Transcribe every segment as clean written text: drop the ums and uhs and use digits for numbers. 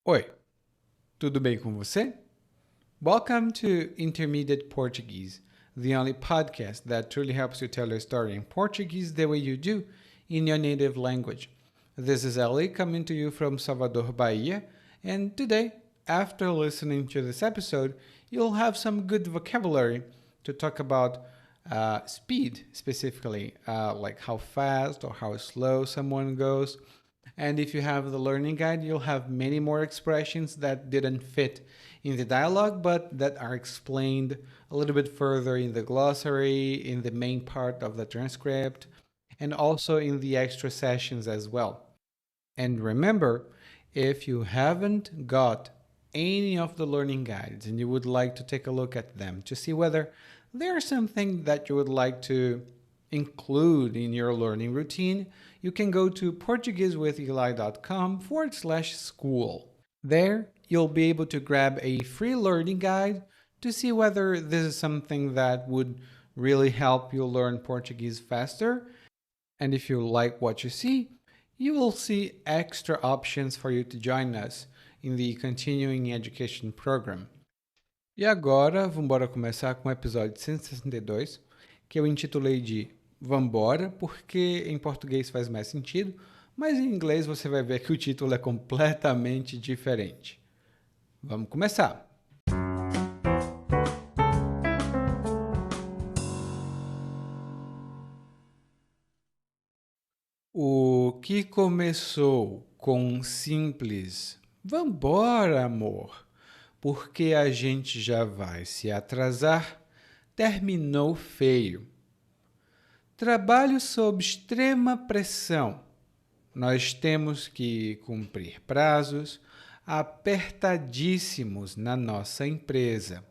Oi, tudo bem com você? Welcome to Intermediate Portuguese, the only podcast that truly helps you tell your story in Portuguese the way you do in your native language. This is Ali coming to you from Salvador, Bahia, and today, after listening to this episode, you'll have some good vocabulary to talk about speed specifically, like how fast or how slow someone goes. And if you have the learning guide, you'll have many more expressions that didn't fit in the dialogue, but that are explained a little bit further in the glossary, in the main part of the transcript, and also in the extra sessions as well. And remember, if you haven't got any of the learning guides and you would like to take a look at them to see whether there's something that you would like to include in your learning routine, you can go to portuguesewitheli.com/school. There, you'll be able to grab a free learning guide to see whether this is something that would really help you learn Portuguese faster. And if you like what you see, you will see extra options for you to join us in the Continuing Education Program. E agora, vamos começar com o episódio 162, que eu intitulei de Vambora, porque em português faz mais sentido, mas em inglês você vai ver que o título é completamente diferente. Vamos começar! O que começou com um simples Vambora, amor, porque a gente já vai se atrasar, terminou feio. Trabalho sob extrema pressão. Nós temos que cumprir prazos apertadíssimos na nossa empresa.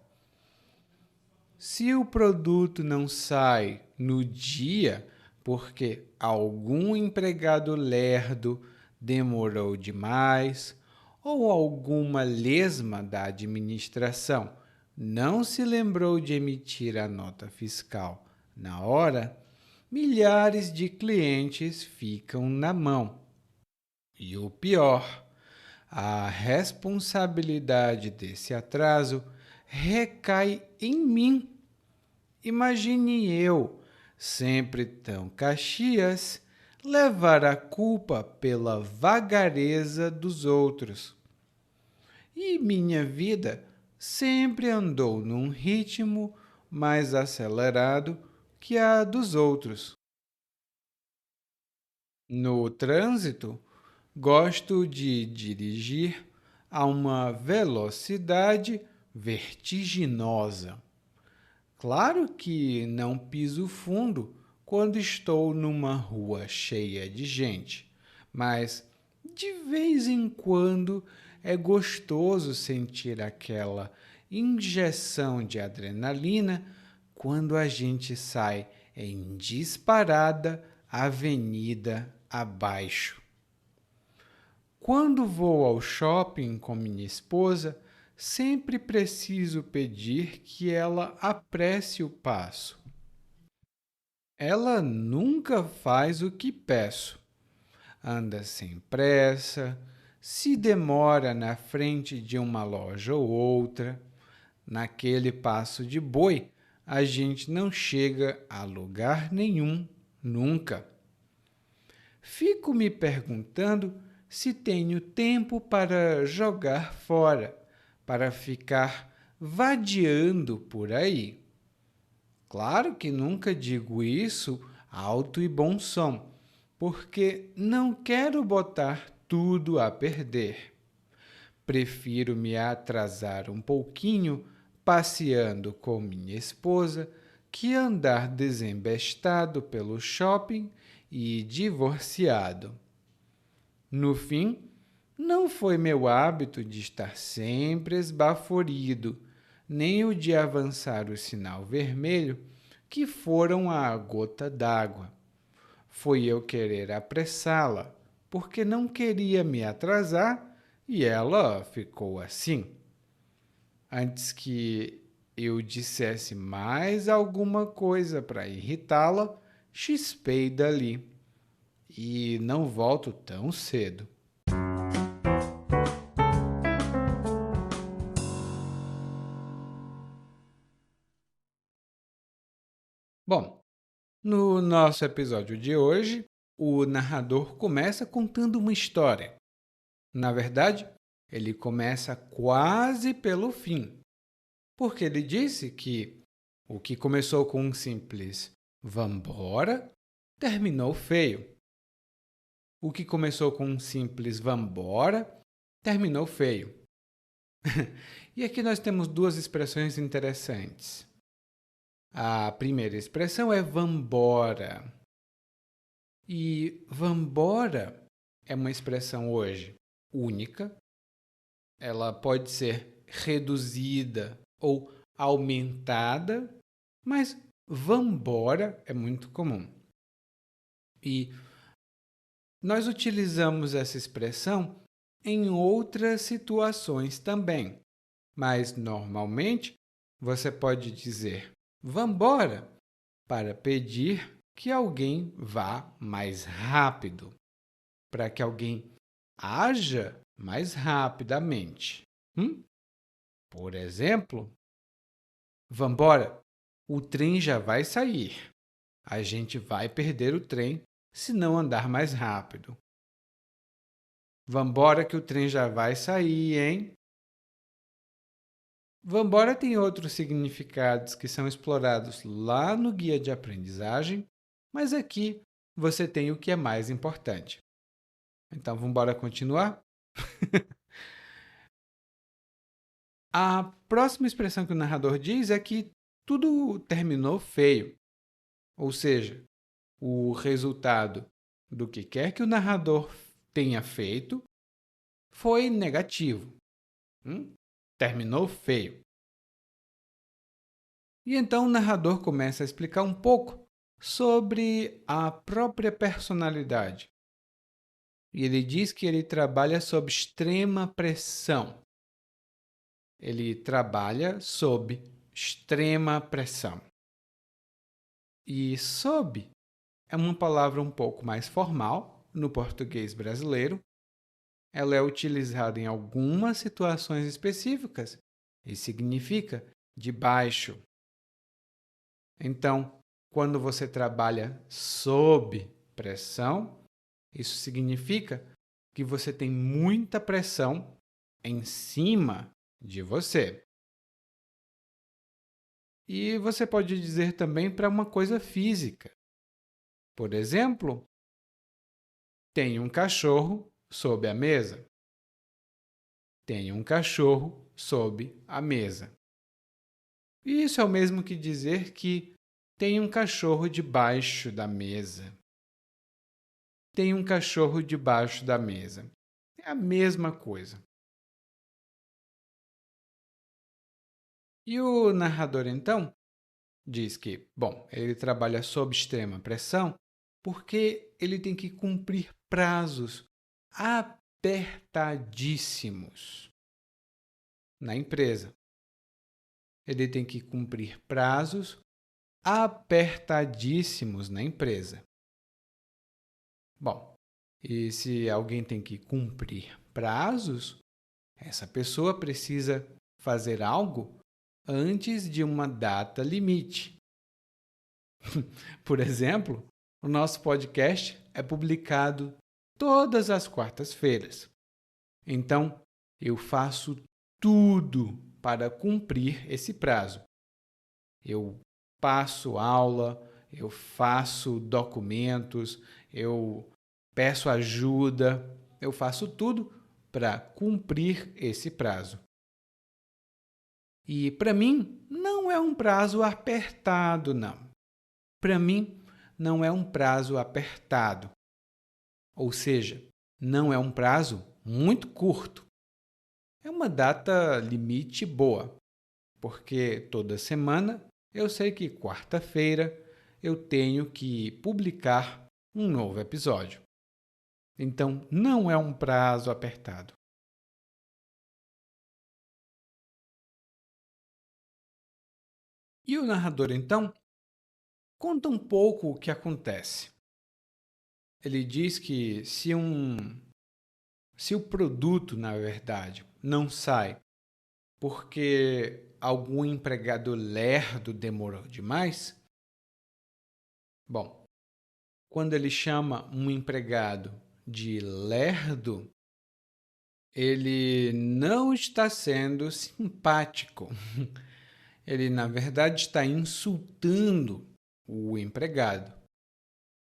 Se o produto não sai no dia porque algum empregado lerdo demorou demais ou alguma lesma da administração não se lembrou de emitir a nota fiscal na hora, milhares de clientes ficam na mão. E o pior, a responsabilidade desse atraso recai em mim. Imagine eu, sempre tão Caxias, levar a culpa pela vagareza dos outros. E minha vida sempre andou num ritmo mais acelerado que a dos outros. No trânsito, gosto de dirigir a uma velocidade vertiginosa. Claro que não piso fundo quando estou numa rua cheia de gente, mas de vez em quando é gostoso sentir aquela injeção de adrenalina quando a gente sai em disparada avenida abaixo. Quando vou ao shopping com minha esposa, sempre preciso pedir que ela apresse o passo. Ela nunca faz o que peço. Anda sem pressa, se demora na frente de uma loja ou outra. Naquele passo de boi, a gente não chega a lugar nenhum, nunca. Fico me perguntando se tenho tempo para jogar fora, para ficar vadiando por aí. Claro que nunca digo isso alto e bom som, porque não quero botar tudo a perder. Prefiro me atrasar um pouquinho passeando com minha esposa que andar desembestado pelo shopping e divorciado. No fim, não foi meu hábito de estar sempre esbaforido, nem o de avançar o sinal vermelho, que foram a gota d'água. Foi eu querer apressá-la, porque não queria me atrasar, e ela ficou assim. Antes que eu dissesse mais alguma coisa para irritá-la, chispei dali. E não volto tão cedo. Bom, no nosso episódio de hoje, o narrador começa contando uma história. Na verdade, ele começa quase pelo fim, porque ele disse que o que começou com um simples vambora terminou feio. O que começou com um simples vambora terminou feio. E aqui nós temos duas expressões interessantes. A primeira expressão é vambora. E vambora é uma expressão hoje única. Ela pode ser reduzida ou aumentada, mas vambora é muito comum. E nós utilizamos essa expressão em outras situações também, mas normalmente você pode dizer vambora para pedir que alguém vá mais rápido, para que alguém haja mais rapidamente. Por exemplo, vambora, o trem já vai sair. A gente vai perder o trem se não andar mais rápido. Vambora que o trem já vai sair, hein? Vambora tem outros significados que são explorados lá no guia de aprendizagem, mas aqui você tem o que é mais importante. Então, vambora continuar? A próxima expressão que o narrador diz é que tudo terminou feio, ou seja, o resultado do que quer que o narrador tenha feito foi negativo. Terminou feio. E então o narrador começa a explicar um pouco sobre a própria personalidade. E ele diz que ele trabalha sob extrema pressão. Ele trabalha sob extrema pressão. E sob é uma palavra um pouco mais formal no português brasileiro. Ela é utilizada em algumas situações específicas e significa debaixo. Então, quando você trabalha sob pressão, isso significa que você tem muita pressão em cima de você. E você pode dizer também para uma coisa física. Por exemplo, tem um cachorro sob a mesa. Tem um cachorro sob a mesa. E isso é o mesmo que dizer que tem um cachorro debaixo da mesa. Tem um cachorro debaixo da mesa. É a mesma coisa. E o narrador, então, diz que, bom, ele trabalha sob extrema pressão porque ele tem que cumprir prazos apertadíssimos na empresa. Ele tem que cumprir prazos apertadíssimos na empresa. Bom, e se alguém tem que cumprir prazos, essa pessoa precisa fazer algo antes de uma data limite. Por exemplo, o nosso podcast é publicado todas as quartas-feiras. Então, eu faço tudo para cumprir esse prazo. Eu passo aula, eu faço documentos, eu peço ajuda, eu faço tudo para cumprir esse prazo. E para mim, não é um prazo apertado, não. Para mim, não é um prazo apertado. Ou seja, não é um prazo muito curto. É uma data limite boa, porque toda semana eu sei que quarta-feira eu tenho que publicar um novo episódio. Então, não é um prazo apertado. E o narrador, então, conta um pouco o que acontece. Ele diz que se o produto, na verdade, não sai porque algum empregado lerdo demorou demais, Bom, quando ele chama um empregado de lerdo, ele não está sendo simpático. Ele, na verdade, está insultando o empregado.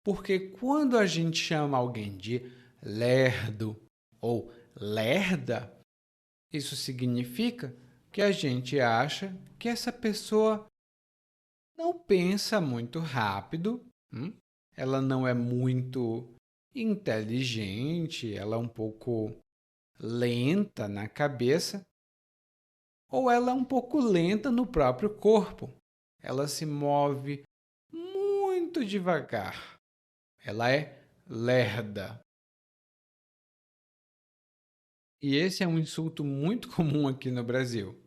Porque quando a gente chama alguém de lerdo ou lerda, isso significa que a gente acha que essa pessoa não pensa muito rápido, ela não é muito inteligente, ela é um pouco lenta na cabeça, ou ela é um pouco lenta no próprio corpo. Ela se move muito devagar. Ela é lerda. E esse é um insulto muito comum aqui no Brasil.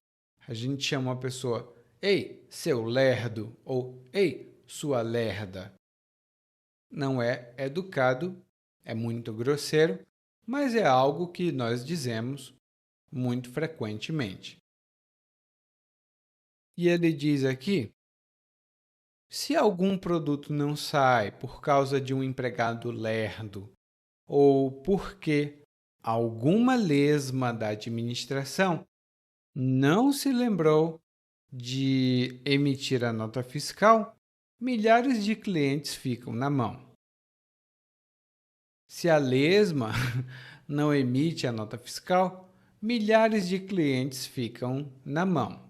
A gente chama uma pessoa, ei, seu lerdo, ou ei, sua lerda. Não é educado, é muito grosseiro, mas é algo que nós dizemos muito frequentemente. E ele diz aqui, se algum produto não sai por causa de um empregado lerdo, ou porque alguma lesma da administração não se lembrou de emitir a nota fiscal, milhares de clientes ficam na mão. Se a lesma não emite a nota fiscal, milhares de clientes ficam na mão.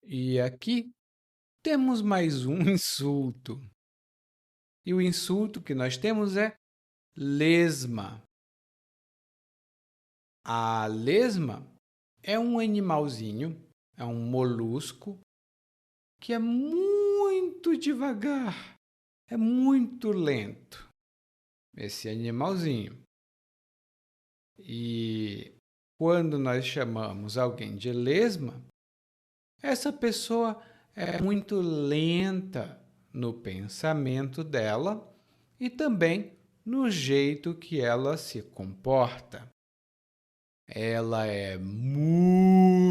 E aqui temos mais um insulto. E o insulto que nós temos é lesma. A lesma é um animalzinho, é um molusco que é muito devagar, é muito lento. Esse animalzinho. E quando nós chamamos alguém de lesma, essa pessoa é muito lenta no pensamento dela e também no jeito que ela se comporta. Ela é muito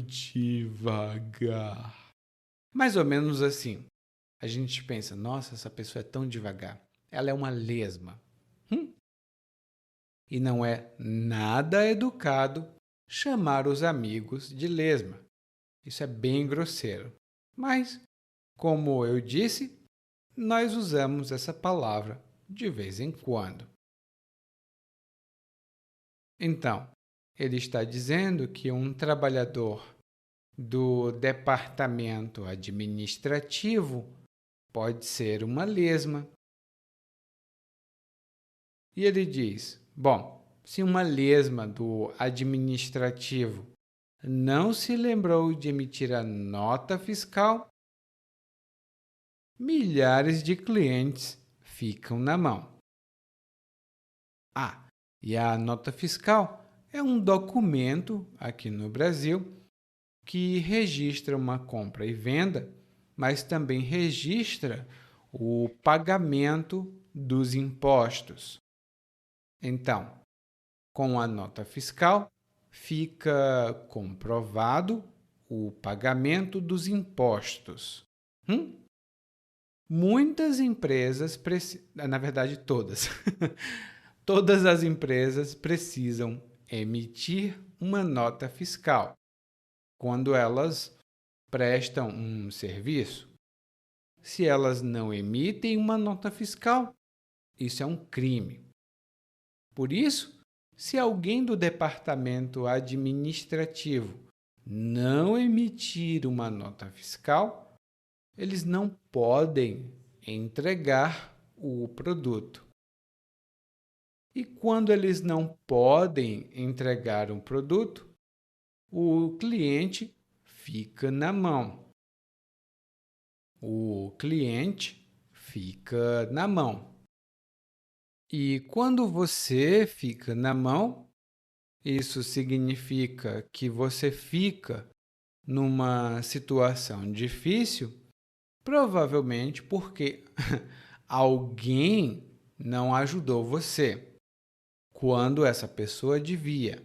devagar. Mais ou menos assim. A gente pensa, nossa, essa pessoa é tão devagar. Ela é uma lesma. E não é nada educado chamar os amigos de lesma. Isso é bem grosseiro. Mas, como eu disse, nós usamos essa palavra de vez em quando. Então, ele está dizendo que um trabalhador do departamento administrativo pode ser uma lesma. E ele diz: bom, se uma lesma do administrativo não se lembrou de emitir a nota fiscal, milhares de clientes ficam na mão. Ah, e a nota fiscal é um documento aqui no Brasil que registra uma compra e venda, mas também registra o pagamento dos impostos. Então, com a nota fiscal, fica comprovado o pagamento dos impostos. Muitas empresas, na verdade todas, todas as empresas precisam emitir uma nota fiscal quando elas prestam um serviço. Se elas não emitem uma nota fiscal, isso é um crime. Por isso, se alguém do departamento administrativo não emitir uma nota fiscal, eles não podem entregar o produto. E quando eles não podem entregar um produto, o cliente fica na mão. O cliente fica na mão. E quando você fica na mão, isso significa que você fica numa situação difícil, provavelmente porque alguém não ajudou você quando essa pessoa devia.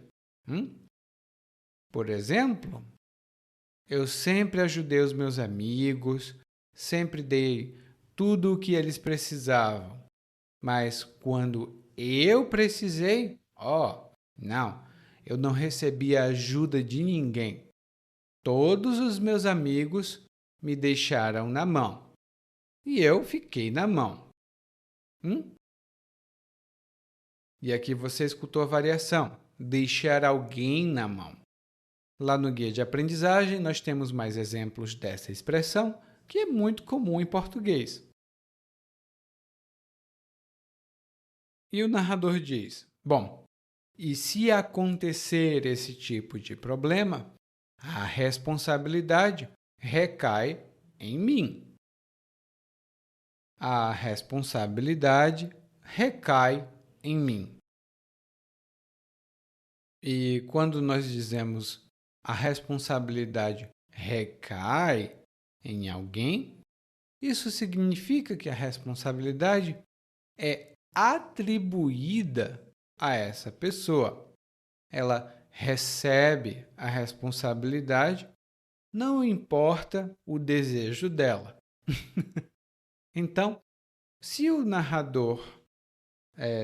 Por exemplo, eu sempre ajudei os meus amigos, sempre dei tudo o que eles precisavam. Mas quando eu precisei, não, eu não recebi a ajuda de ninguém. Todos os meus amigos me deixaram na mão e eu fiquei na mão. E aqui você escutou a variação, deixar alguém na mão. Lá no guia de aprendizagem, nós temos mais exemplos dessa expressão, que é muito comum em português. E o narrador diz: bom, e se acontecer esse tipo de problema, a responsabilidade recai em mim. A responsabilidade recai em mim. E quando nós dizemos a responsabilidade recai em alguém, isso significa que a responsabilidade é atribuída a essa pessoa. Ela recebe a responsabilidade, não importa o desejo dela. Então, se o narrador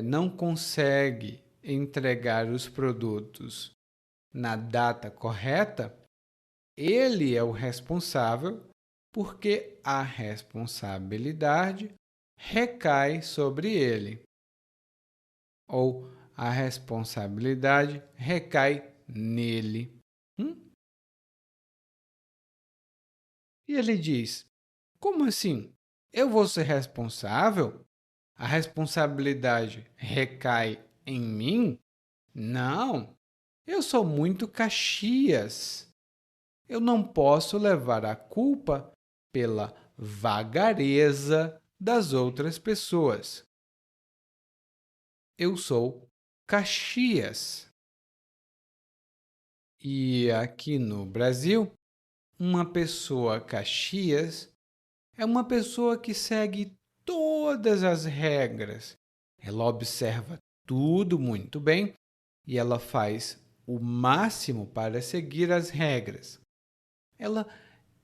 não consegue entregar os produtos na data correta, ele é o responsável porque a responsabilidade recai sobre ele. Ou a responsabilidade recai nele. E ele diz: como assim? Eu vou ser responsável? A responsabilidade recai em mim? Não, eu sou muito Caxias. Eu não posso levar a culpa pela vagareza das outras pessoas. Eu sou Caxias. E aqui no Brasil, uma pessoa Caxias é uma pessoa que segue todas as regras. Ela observa tudo muito bem e ela faz o máximo para seguir as regras. Ela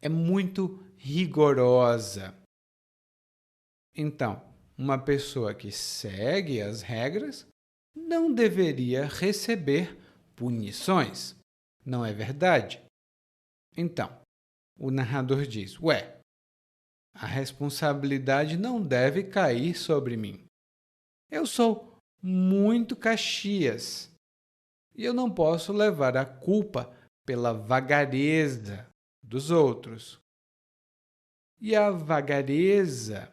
é muito rigorosa. Então, uma pessoa que segue as regras não deveria receber punições. Não é verdade? Então, o narrador diz: ué, a responsabilidade não deve cair sobre mim. Eu sou muito Caxias e eu não posso levar a culpa pela vagareza dos outros. E a vagareza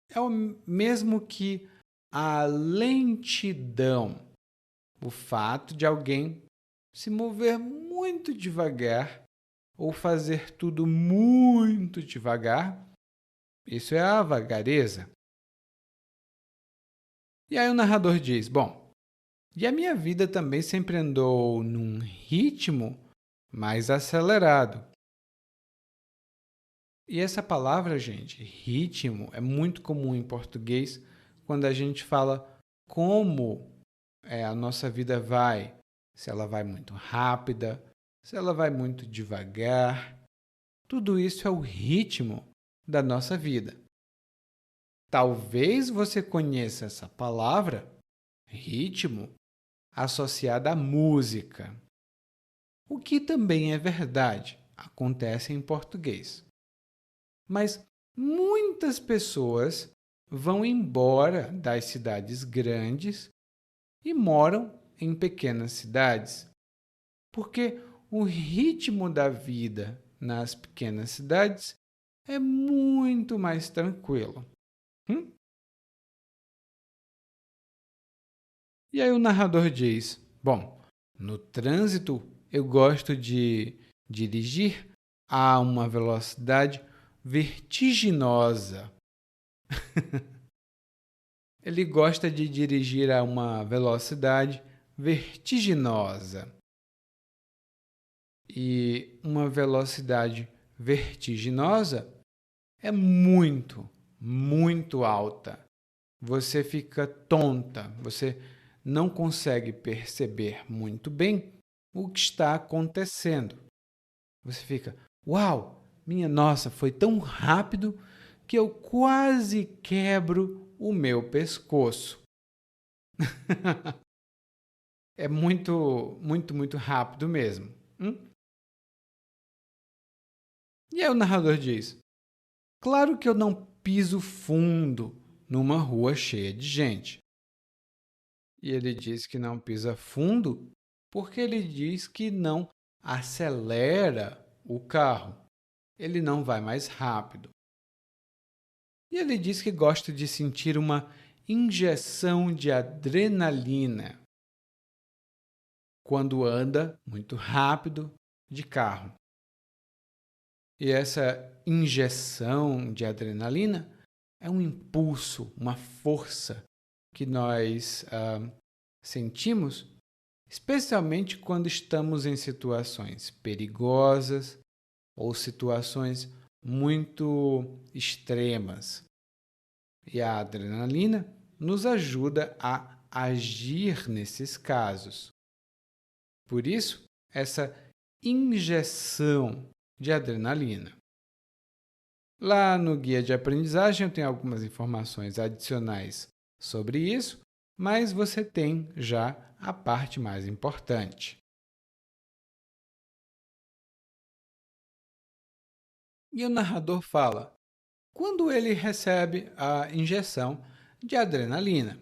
é o mesmo que a lentidão, o fato de alguém se mover muito devagar ou fazer tudo muito devagar. Isso é a vagareza. E aí o narrador diz: bom, e a minha vida também sempre andou num ritmo mais acelerado. E essa palavra, gente, ritmo, é muito comum em português quando a gente fala como a nossa vida vai. Se ela vai muito rápida, se ela vai muito devagar. Tudo isso é o ritmo da nossa vida. Talvez você conheça essa palavra, ritmo, associada à música. O que também é verdade, acontece em português. Mas muitas pessoas vão embora das cidades grandes e moram em pequenas cidades, porque o ritmo da vida nas pequenas cidades é muito mais tranquilo. E aí o narrador diz: bom, no trânsito eu gosto de dirigir a uma velocidade vertiginosa. Ele gosta de dirigir a uma velocidade vertiginosa. E uma velocidade vertiginosa é muito, muito alta. Você fica tonta, você não consegue perceber muito bem o que está acontecendo. Você fica: uau, minha nossa, foi tão rápido que eu quase quebro o meu pescoço. É muito rápido mesmo. E aí o narrador diz: claro que eu não piso fundo numa rua cheia de gente. E ele diz que não pisa fundo porque ele diz que não acelera o carro. Ele não vai mais rápido. E ele diz que gosta de sentir uma injeção de adrenalina quando anda muito rápido de carro. E essa injeção de adrenalina é um impulso, uma força que nós sentimos, especialmente quando estamos em situações perigosas ou situações muito extremas. E a adrenalina nos ajuda a agir nesses casos. Por isso, essa injeção de adrenalina. Lá no guia de aprendizagem eu tenho algumas informações adicionais sobre isso, mas você tem já a parte mais importante. E o narrador fala: quando ele recebe a injeção de adrenalina.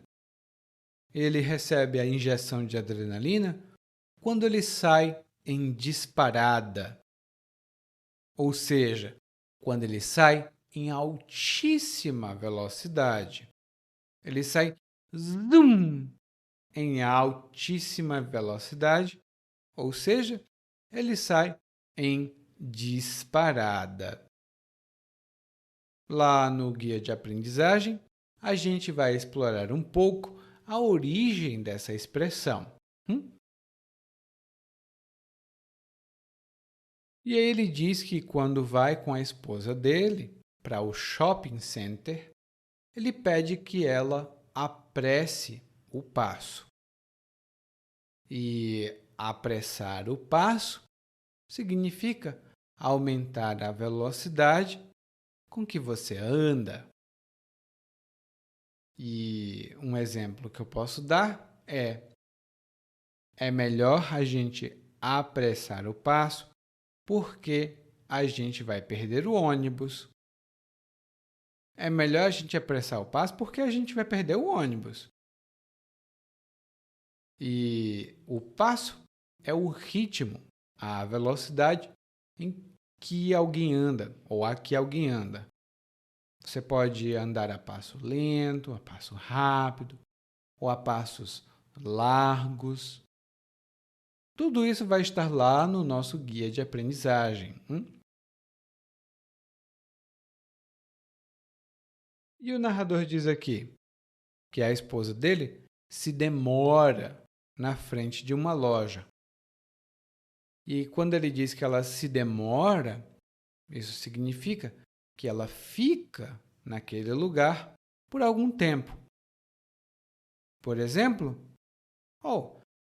Ele recebe a injeção de adrenalina quando ele sai em disparada, ou seja, quando ele sai em altíssima velocidade. Ele sai zoom em altíssima velocidade, ou seja, ele sai em disparada. Lá no guia de aprendizagem, a gente vai explorar um pouco a origem dessa expressão. E aí ele diz que quando vai com a esposa dele para o shopping center, ele pede que ela apresse o passo. E apressar o passo significa aumentar a velocidade com que você anda. E um exemplo que eu posso dar é melhor a gente apressar o passo porque a gente vai perder o ônibus. É melhor a gente apressar o passo porque a gente vai perder o ônibus. E o passo é o ritmo, a velocidade em que alguém anda ou a que alguém anda. Você pode andar a passo lento, a passo rápido ou a passos largos. Tudo isso vai estar lá no nosso guia de aprendizagem. E o narrador diz aqui que a esposa dele se demora na frente de uma loja. E quando ele diz que ela se demora, isso significa que ela fica naquele lugar por algum tempo. Por exemplo,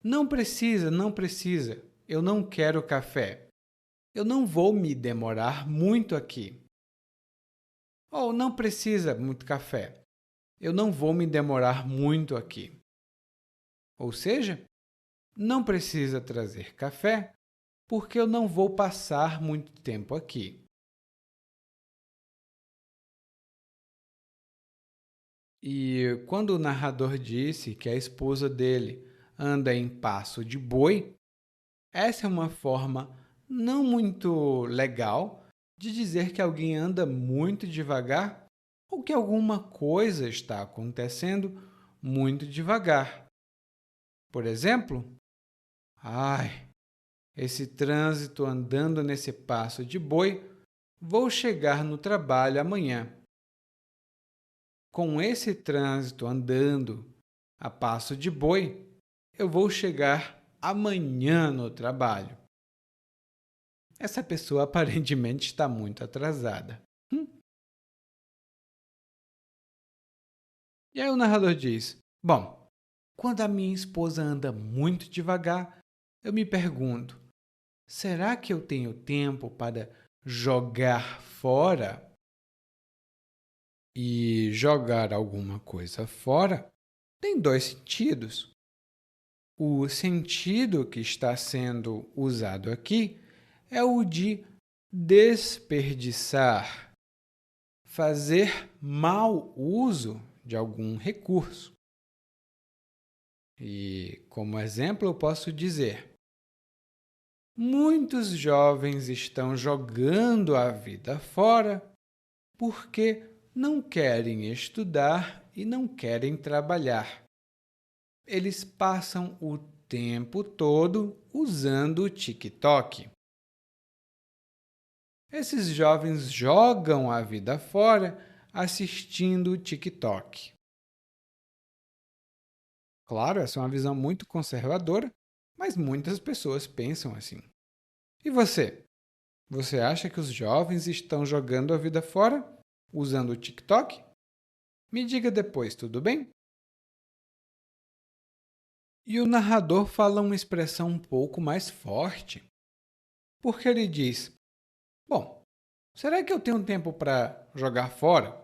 não precisa, eu não quero café. Eu não vou me demorar muito aqui. Não precisa muito café. Eu não vou me demorar muito aqui. Ou seja, não precisa trazer café, porque eu não vou passar muito tempo aqui. E quando o narrador disse que a esposa dele anda em passo de boi, essa é uma forma não muito legal de dizer que alguém anda muito devagar ou que alguma coisa está acontecendo muito devagar. Por exemplo, esse trânsito andando nesse passo de boi, vou chegar no trabalho amanhã. Com esse trânsito andando a passo de boi, eu vou chegar amanhã no trabalho. Essa pessoa aparentemente está muito atrasada. E aí o narrador diz: bom, quando a minha esposa anda muito devagar, eu me pergunto, será que eu tenho tempo para jogar fora? E jogar alguma coisa fora tem dois sentidos. O sentido que está sendo usado aqui é o de desperdiçar, fazer mau uso de algum recurso. E, como exemplo, eu posso dizer: muitos jovens estão jogando a vida fora porque não querem estudar e não querem trabalhar. Eles passam o tempo todo usando o TikTok. Esses jovens jogam a vida fora assistindo o TikTok. Claro, essa é uma visão muito conservadora, mas muitas pessoas pensam assim. E você? Você acha que os jovens estão jogando a vida fora usando o TikTok? Me diga depois, tudo bem? E o narrador fala uma expressão um pouco mais forte, porque ele diz: bom, será que eu tenho tempo para jogar fora?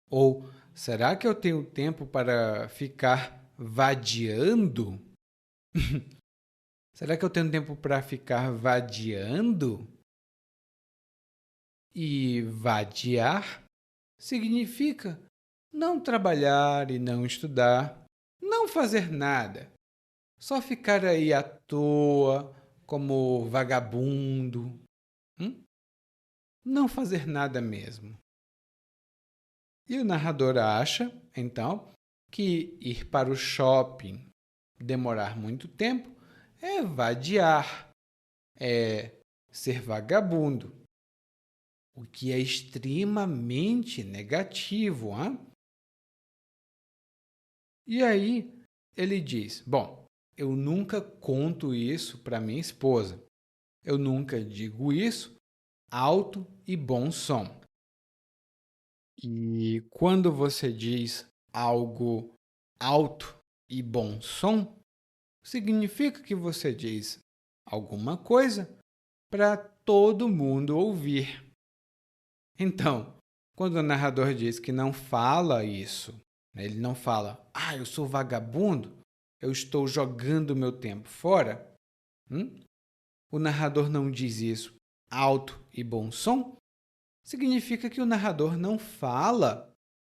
Ou será que eu tenho tempo para ficar vadiando? Será que eu tenho tempo para ficar vadiando? E vadiar significa não trabalhar e não estudar, não fazer nada, só ficar aí à toa, como vagabundo, não fazer nada mesmo. E o narrador acha, então, que ir para o shopping, demorar muito tempo, é vadiar, é ser vagabundo, o que é extremamente negativo. Hein? E aí ele diz: bom, eu nunca conto isso para minha esposa. Eu nunca digo isso alto e bom som. E quando você diz algo alto e bom som, significa que você diz alguma coisa para todo mundo ouvir. Então, quando o narrador diz que não fala isso, ele não fala: eu sou vagabundo, eu estou jogando meu tempo fora. O narrador não diz isso alto e bom som, significa que o narrador não fala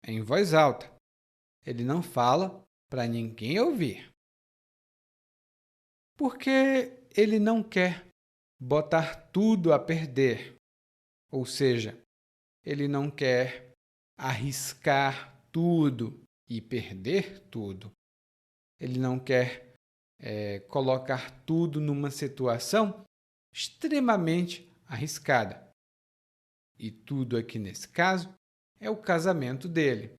em voz alta. Ele não fala para ninguém ouvir. Porque ele não quer botar tudo a perder. Ou seja, ele não quer arriscar tudo e perder tudo. Ele não quer colocar tudo numa situação extremamente arriscada. E tudo aqui nesse caso é o casamento dele.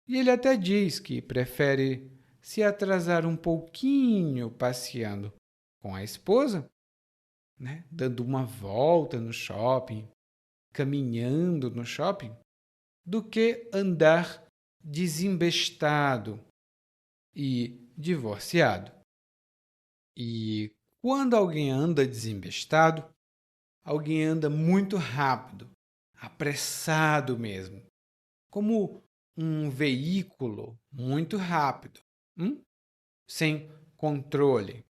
E ele até diz que prefere se atrasar um pouquinho passeando com a esposa, dando uma volta no shopping, caminhando no shopping, do que andar desembestado e divorciado. E quando alguém anda desembestado, alguém anda muito rápido, apressado mesmo, como um veículo muito rápido, sem controle.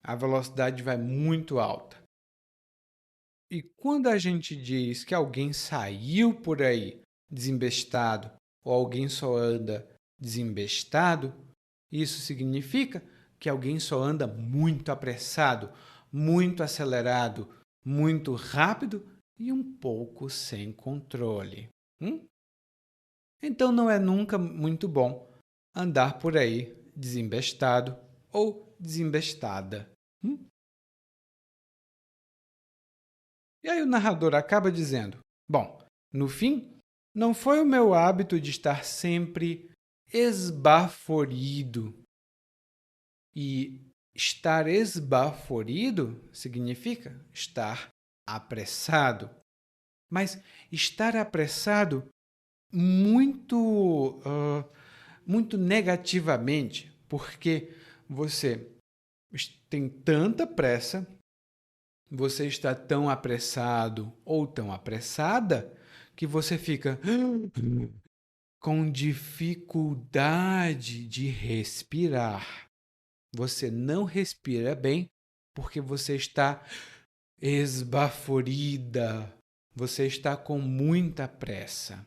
A velocidade vai muito alta. E quando a gente diz que alguém saiu por aí desembestado ou alguém só anda desembestado, isso significa que alguém só anda muito apressado, muito acelerado, muito rápido e um pouco sem controle. Então não é nunca muito bom andar por aí desembestado ou desembestada. E aí o narrador acaba dizendo: bom, no fim, não foi o meu hábito de estar sempre esbaforido. E estar esbaforido significa estar apressado. Mas estar apressado muito negativamente, porque você tem tanta pressa, você está tão apressado ou tão apressada que você fica com dificuldade de respirar. Você não respira bem porque você está esbaforida. Você está com muita pressa.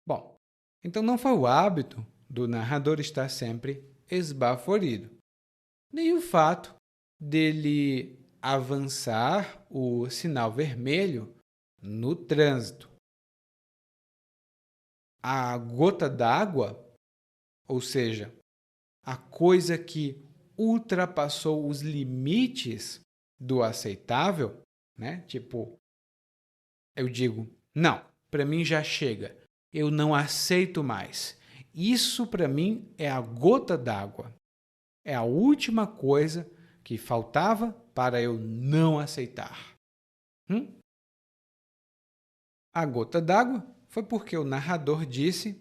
Bom, então não foi o hábito do narrador estar sempre esbaforido, nem o fato dele avançar o sinal vermelho no trânsito. A gota d'água, ou seja, a coisa que ultrapassou os limites do aceitável, né? Tipo, eu digo, não, para mim já chega. Eu não aceito mais. Isso para mim é a gota d'água. É a última coisa que faltava para eu não aceitar. A gota d'água foi porque o narrador disse: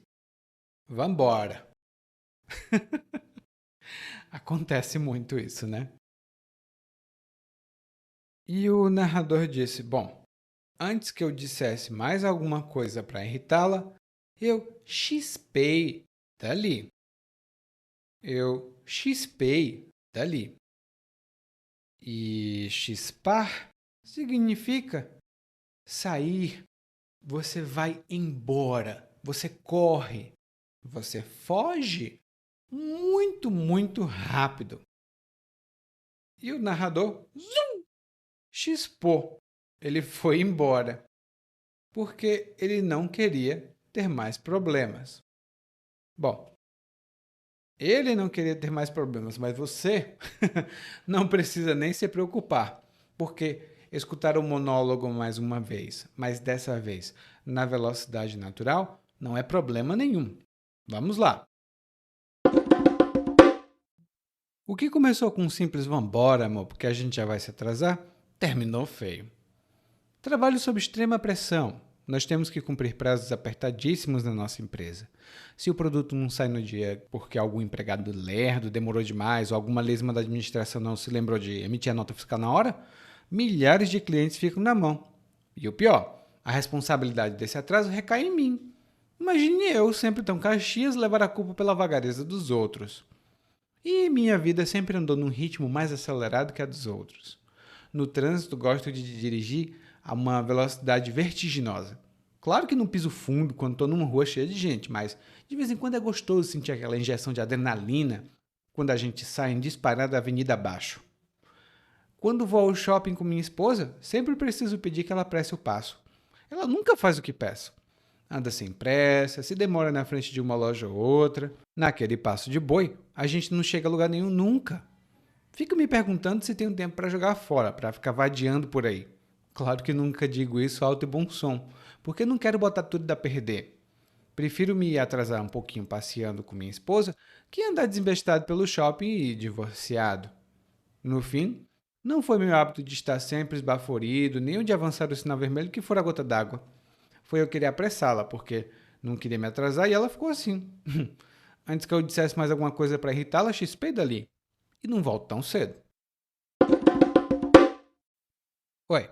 vambora. Acontece muito isso, né? E o narrador disse: bom, antes que eu dissesse mais alguma coisa para irritá-la, eu chispei dali. Eu chispei dali. E chispar significa sair. Você vai embora. Você corre. Você foge muito, muito rápido. E o narrador chispou. Ele foi embora. Porque ele não queria ter mais problemas. Bom, ele não queria ter mais problemas, mas você não precisa nem se preocupar, porque escutar o monólogo mais uma vez, mas dessa vez na velocidade natural, não é problema nenhum. Vamos lá! O que começou com um simples vambora, amor, porque a gente já vai se atrasar, terminou feio. Trabalho sob extrema pressão. Nós temos que cumprir prazos apertadíssimos na nossa empresa. Se o produto não sai no dia porque algum empregado lerdo demorou demais ou alguma lesma da administração não se lembrou de emitir a nota fiscal na hora, milhares de clientes ficam na mão. E o pior, a responsabilidade desse atraso recai em mim. Imagine eu, sempre tão Caxias, levar a culpa pela vagareza dos outros. E minha vida sempre andou num ritmo mais acelerado que a dos outros. No trânsito, gosto de dirigir a uma velocidade vertiginosa. Claro que não piso fundo quando estou numa rua cheia de gente, mas de vez em quando é gostoso sentir aquela injeção de adrenalina quando a gente sai em disparada avenida abaixo. Quando vou ao shopping com minha esposa, sempre preciso pedir que ela apresse o passo. Ela nunca faz o que peço. Anda sem pressa, se demora na frente de uma loja ou outra. Naquele passo de boi, a gente não chega a lugar nenhum nunca. Fico me perguntando se tenho tempo para jogar fora, para ficar vadiando por aí. Claro que nunca digo isso alto e bom som, porque não quero botar tudo a perder. Prefiro me atrasar um pouquinho passeando com minha esposa que andar desembestado pelo shopping e divorciado. No fim, não foi meu hábito de estar sempre esbaforido, nem o de avançar o sinal vermelho que for a gota d'água. Foi eu querer apressá-la, porque não queria me atrasar e ela ficou assim. Antes que eu dissesse mais alguma coisa para irritá-la, chispei dali. E não volto tão cedo. Oi,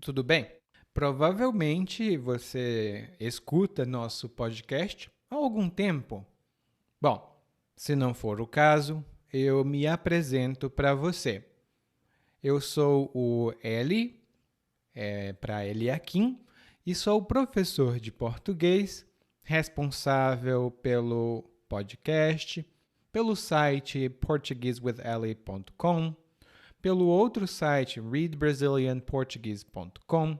tudo bem? Provavelmente você escuta nosso podcast há algum tempo. Bom, se não for o caso, eu me apresento para você. Eu sou o Eli, para Eliakim, e sou professor de português, responsável pelo podcast, pelo site portuguesewitheli.com, pelo outro site readbrazilianportuguese.com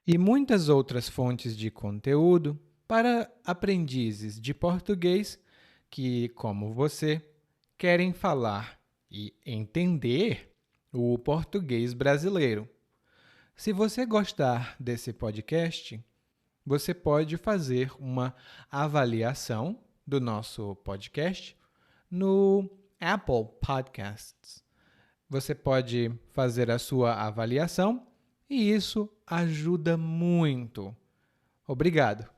e muitas outras fontes de conteúdo para aprendizes de português que, como você, querem falar e entender o português brasileiro. Se você gostar desse podcast, você pode fazer uma avaliação do nosso podcast no Apple Podcasts. Você pode fazer a sua avaliação e isso ajuda muito. Obrigado.